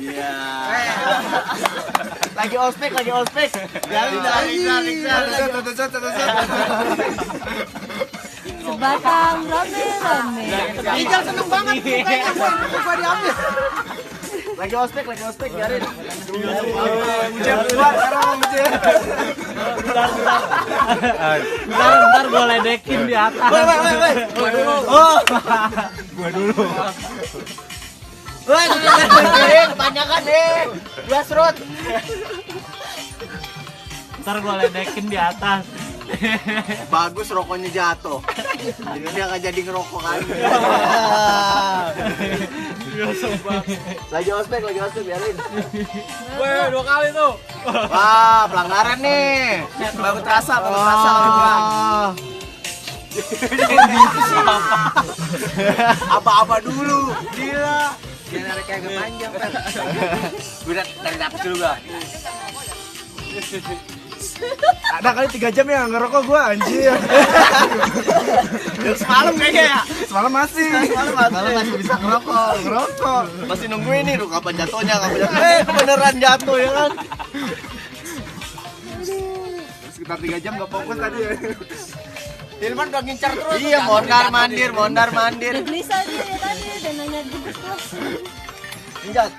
Iya. Lagi ospek. Sebatang rame-rame. Ijal seneng banget mukanya gua diambil. Lagi ospek biarin. Ujian keluar sekarang ujian. Bentar gua ledekin di atas. Woi. Gua dulu. Woi, kebanyakan deh. Gua serut. Ntar gua ledekin di atas. Bagus rokoknya jatuh. Jadi dia nggak jadi ngerokok lagi. Lagi ospek biarin. Woi, 2 kali tuh. Wah, pelanggaran nih. Baru terasa Apa-apa dulu. Gila. Dia narik kayak panjang, Pak. Udah dari dapet dulu gua. Ada kali 3 jam ya ngerokok gua anjir. Semalam kayaknya ya. Semalam masih bisa ngerokok. Masih nungguin nih, kapan jatuhnya. Beneran jatuh ya kan. Sekitar 3 jam gak fokus tadi ya. Hilman udah ngincar terus. Iya, mondar mandir. Gelisah dia tadi dan nanya gitu terus. Injat.